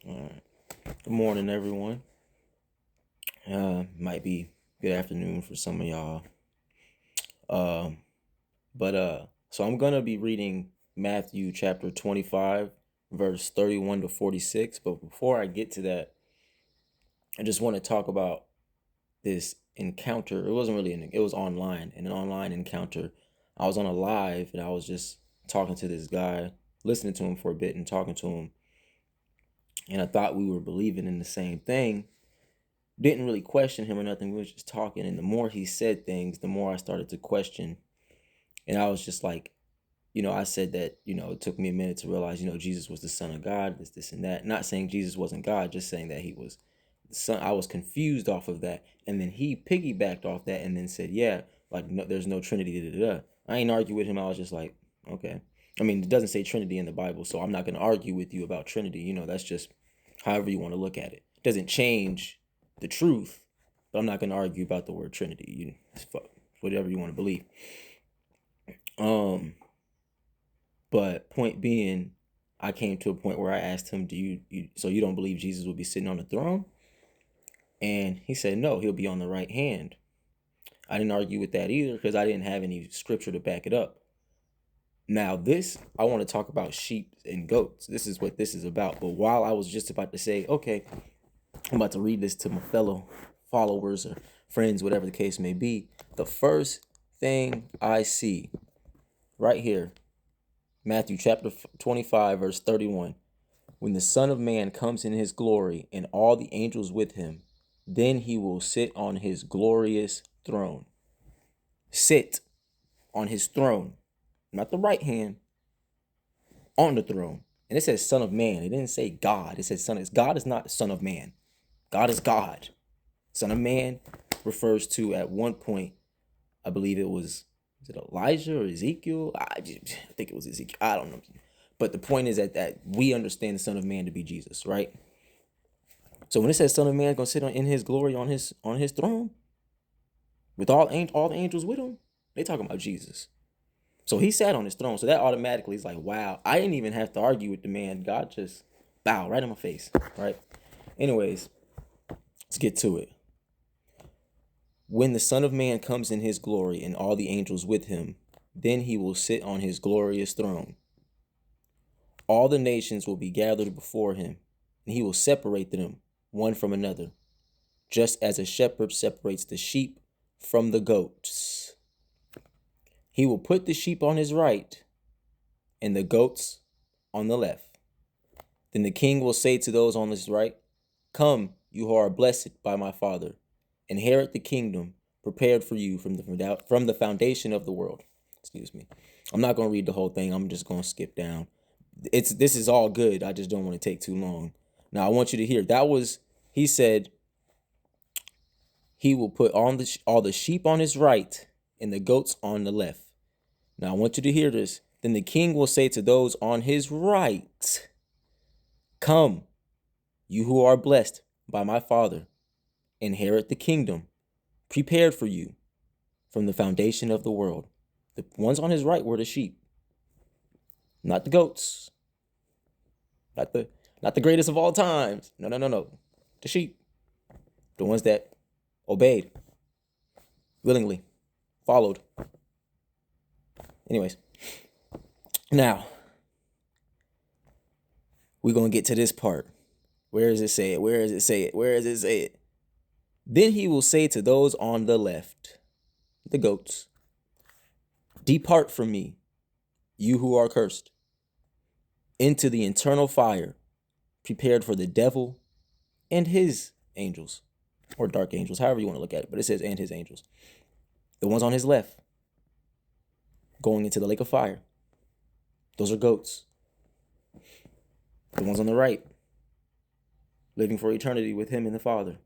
Alright. Good morning, everyone. Might be good afternoon for some of y'all. So I'm gonna be reading Matthew chapter 25, verse 31 to 46. But before I get to that, I just want to talk about this encounter. It wasn't really it was online, an online encounter. I was on a live and I was just talking to this guy, listening to him for a bit and talking to him. And I thought we were believing in the same thing. Didn't really question him or nothing. We were just talking. And the more he said things, the more I started to question. And I was just like, I said that, it took me a minute to realize, Jesus was the Son of God, this and that. Not saying Jesus wasn't God, just saying that he was the Son. I was confused off of that. And then he piggybacked off that and then said, yeah, like, no, there's no Trinity. Da, da, da. I ain't argue with him. I was just like, okay. I mean, it doesn't say Trinity in the Bible, so I'm not going to argue with you about Trinity. That's just however you want to look at it. It doesn't change the truth, but I'm not going to argue about the word Trinity. Whatever you want to believe. But point being, I came to a point where I asked him, so you don't believe Jesus will be sitting on the throne? And he said, no, he'll be on the right hand. I didn't argue with that either because I didn't have any scripture to back it up. Now I want to talk about sheep and goats. This is what this is about. But while I was just about to say, okay, I'm about to read this to my fellow followers or friends, whatever the case may be, the first thing I see right here, Matthew chapter 25, verse 31, when the Son of Man comes in his glory and all the angels with him, then he will sit on his glorious throne. Sit on his throne, not the right hand, on the throne. And it says Son of Man. It didn't say God. It says Son. God is not the Son of Man. God is God. Son of Man refers to, at one point, I believe is it Elijah or Ezekiel? I think it was Ezekiel. I don't know. But the point is that we understand the Son of Man to be Jesus, right? So when it says Son of Man is going to sit in his glory on his throne with all the angels with him, they talking about Jesus. So he sat on his throne. So that automatically is like, wow, I didn't even have to argue with the man. God just bowed right in my face, right? Anyways, let's get to it. When the Son of Man comes in his glory and all the angels with him, then he will sit on his glorious throne. All the nations will be gathered before him, and he will separate them one from another, just as a shepherd separates the sheep from the goats. He will put the sheep on his right and the goats on the left. Then the king will say to those on his right, "Come, you who are blessed by my Father, inherit the kingdom prepared for you from the foundation of the world." Excuse me. I'm not going to read the whole thing. I'm just going to skip down. This is all good. I just don't want to take too long. Now I want you to hear. He said he will put on all the sheep on his right and the goats on the left. Now I want you to hear this. Then the king will say to those on his right, "Come, you who are blessed by my Father, inherit the kingdom prepared for you from the foundation of the world." The ones on his right were the sheep, not the goats, not the greatest of all times. No. The sheep, the ones that obeyed, willingly, followed. Anyways, now we're going to get to this part. Where does it say it? Where does it say it? Where does it say it? Then he will say to those on the left, the goats, "Depart from me, you who are cursed, into the eternal fire prepared for the devil and his angels," or dark angels, however you want to look at it. But it says "and his angels." The ones on his left going into the lake of fire, those are goats. The ones on the right living for eternity with him and the Father,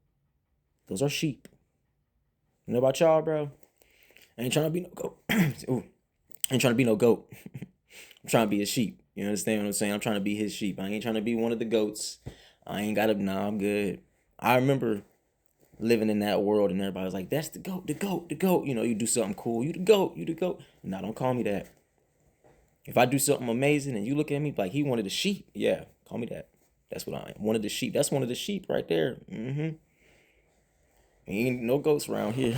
those are sheep. You know about y'all, bro? I ain't trying to be no goat. Ooh, I ain't trying to be no goat. I'm trying to be a sheep. You understand what I'm saying? I'm trying to be his sheep. I ain't trying to be one of the goats. I ain't got to, nah, I'm good. I remember living in that world and everybody was like, "That's the goat, the goat, the goat." You do something cool. You the goat, you the goat. Nah, don't call me that. If I do something amazing and you look at me like he wanted a sheep, yeah, call me that. That's what I am. One of the sheep. That's one of the sheep right there. Ain't no goats around here.